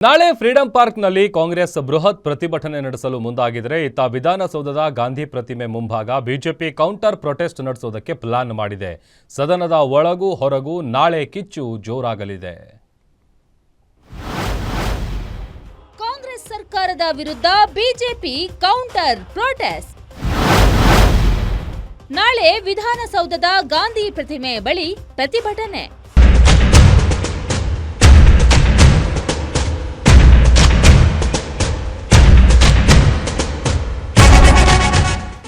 ನಾಳೆ ಫ್ರೀಡಂ ಪಾರ್ಕ್ನಲ್ಲಿ ಕಾಂಗ್ರೆಸ್ ಬೃಹತ್ ಪ್ರತಿಭಟನೆ ನಡೆಸಲು ಮುಂದಾಗಿದ್ರೆ ಇತ್ತ ವಿಧಾನಸೌಧದ ಗಾಂಧಿ ಪ್ರತಿಮೆ ಮುಂಭಾಗ ಬಿಜೆಪಿ ಕೌಂಟರ್ ಪ್ರೊಟೆಸ್ಟ್ ನಡೆಸೋದಕ್ಕೆ ಪ್ಲಾನ್ ಮಾಡಿದೆ. ಸದನದ ಒಳಗೂ ಹೊರಗೂ ನಾಳೆ ಕಿಚ್ಚು ಜೋರಾಗಲಿದೆ. ಕಾಂಗ್ರೆಸ್ ಸರ್ಕಾರದ ವಿರುದ್ಧ ಬಿಜೆಪಿ ಕೌಂಟರ್ ಪ್ರೊಟೆಸ್ಟ್. ನಾಳೆ ವಿಧಾನಸೌಧದ ಗಾಂಧಿ ಪ್ರತಿಮೆ ಬಳಿ ಪ್ರತಿಭಟನೆ.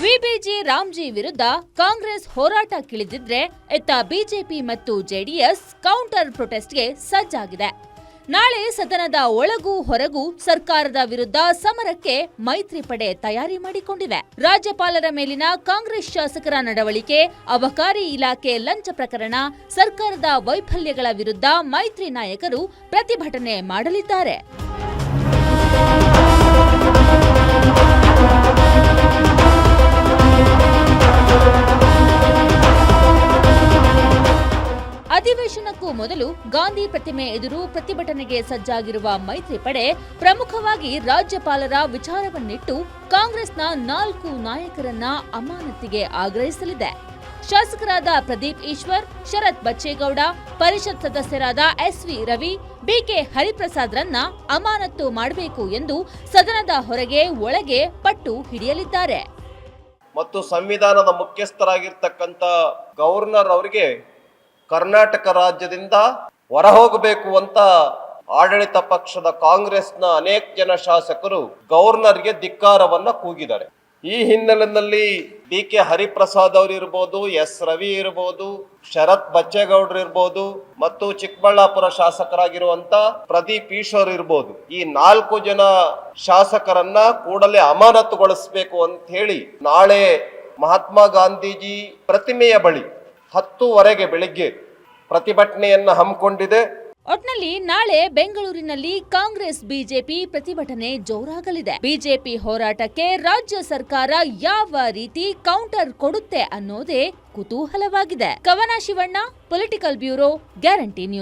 ವಿಬಿಜಿ ರಾಮ್ಜಿ ವಿರುದ್ಧ ಕಾಂಗ್ರೆಸ್ ಹೋರಾಟಕ್ಕಿಳಿದಿದ್ರೆ ಇತ್ತ ಬಿಜೆಪಿ ಮತ್ತು ಜೆಡಿಎಸ್ ಕೌಂಟರ್ ಪ್ರೊಟೆಸ್ಟ್ಗೆ ಸಜ್ಜಾಗಿದೆ. ನಾಳೆ ಸದನದ ಒಳಗೂ ಹೊರಗೂ ಸರ್ಕಾರದ ವಿರುದ್ಧ ಸಮರಕ್ಕೆ ಮೈತ್ರಿ ಪಡೆ ತಯಾರಿ ಮಾಡಿಕೊಂಡಿವೆ. ರಾಜ್ಯಪಾಲರ ಮೇಲಿನ ಕಾಂಗ್ರೆಸ್ ಶಾಸಕರ ನಡವಳಿಕೆ, ಅಬಕಾರಿ ಇಲಾಖೆ ಲಂಚ ಪ್ರಕರಣ, ಸರ್ಕಾರದ ವೈಫಲ್ಯಗಳ ವಿರುದ್ಧ ಮೈತ್ರಿ ನಾಯಕರು ಪ್ರತಿಭಟನೆ ಮಾಡಲಿದ್ದಾರೆ. ಅಧಿವೇಶನಕ್ಕೂ ಮೊದಲು ಗಾಂಧಿ ಪ್ರತಿಮೆ ಎದುರು ಪ್ರತಿಭಟನೆಗೆ ಸಜ್ಜಾಗಿರುವ ಮೈತ್ರಿ ಪಡೆ ಪ್ರಮುಖವಾಗಿ ರಾಜ್ಯಪಾಲರ ವಿಚಾರವನ್ನಿಟ್ಟು ಕಾಂಗ್ರೆಸ್ನ 4 ನಾಯಕರನ್ನ ಅಮಾನತಿಗೆ ಆಗ್ರಹಿಸಲಿದೆ. ಶಾಸಕರಾದ ಪ್ರದೀಪ್ ಈಶ್ವರ್, ಶರತ್ ಬಚ್ಚೇಗೌಡ, ಪರಿಷತ್ ಸದಸ್ಯರಾದ ಎಸ್ವಿ ರವಿ, ಬಿಕೆ ಹರಿಪ್ರಸಾದ್ರನ್ನ ಅಮಾನತು ಮಾಡಬೇಕು ಎಂದು ಸದನದ ಹೊರಗೆ ಒಳಗೆ ಪಟ್ಟು ಹಿಡಿಯಲಿದ್ದಾರೆ. ಮತ್ತು ಸಂವಿಧಾನದ ಮುಖ್ಯಸ್ಥರಾಗಿರ್ತಕ್ಕಂಥ ಗವರ್ನರ್ ಅವರಿಗೆ ಕರ್ನಾಟಕ ರಾಜ್ಯದಿಂದ ಹೊರಹೋಗಬೇಕು ಅಂತ ಆಡಳಿತ ಪಕ್ಷದ ಕಾಂಗ್ರೆಸ್ನ ಅನೇಕ ಜನ ಶಾಸಕರು ಗವರ್ನರ್ಗೆ ಧಿಕ್ಕಾರವನ್ನ ಕೂಗಿದ್ದಾರೆ. ಈ ಹಿನ್ನೆಲೆಯಲ್ಲಿ ಬಿಕೆ ಹರಿಪ್ರಸಾದ್ ಅವರು ಇರ್ಬೋದು, ಎಸ್ ರವಿ ಇರ್ಬೋದು, ಶರತ್ ಬಚ್ಚೇಗೌಡರು ಇರ್ಬೋದು ಮತ್ತು ಚಿಕ್ಕಬಳ್ಳಾಪುರ ಶಾಸಕರಾಗಿರುವಂತ ಪ್ರದೀಪ್ ಈಶ್ವರ್ ಇರ್ಬೋದು, ಈ 4 ಜನ ಶಾಸಕರನ್ನ ಕೂಡಲೇ ಅಮಾನತುಗೊಳಿಸಬೇಕು ಅಂತ ಹೇಳಿ ನಾಳೆ ಮಹಾತ್ಮ ಗಾಂಧೀಜಿ ಪ್ರತಿಮೆಯ ಬಳಿ 10:00 ಬೆಳಿಗ್ಗೆ ಪ್ರತಿಭಟನೆಯನ್ನ ಹಮ್ಮಿಕೊಂಡಿದೆ. ಒಟ್ನಲ್ಲಿ ನಾಳೆ ಬೆಂಗಳೂರಿನಲ್ಲಿ ಕಾಂಗ್ರೆಸ್ ಬಿಜೆಪಿ ಪ್ರತಿಭಟನೆ ಜೋರಾಗಲಿದೆ. ಬಿಜೆಪಿ ಹೋರಾಟಕ್ಕೆ ರಾಜ್ಯ ಸರ್ಕಾರ ಯಾವ ರೀತಿ ಕೌಂಟರ್ ಕೊಡುತ್ತೆ ಅನ್ನೋದೇ ಕುತೂಹಲವಾಗಿದೆ. ಕವನ Shivanna, political bureau, guarantee news.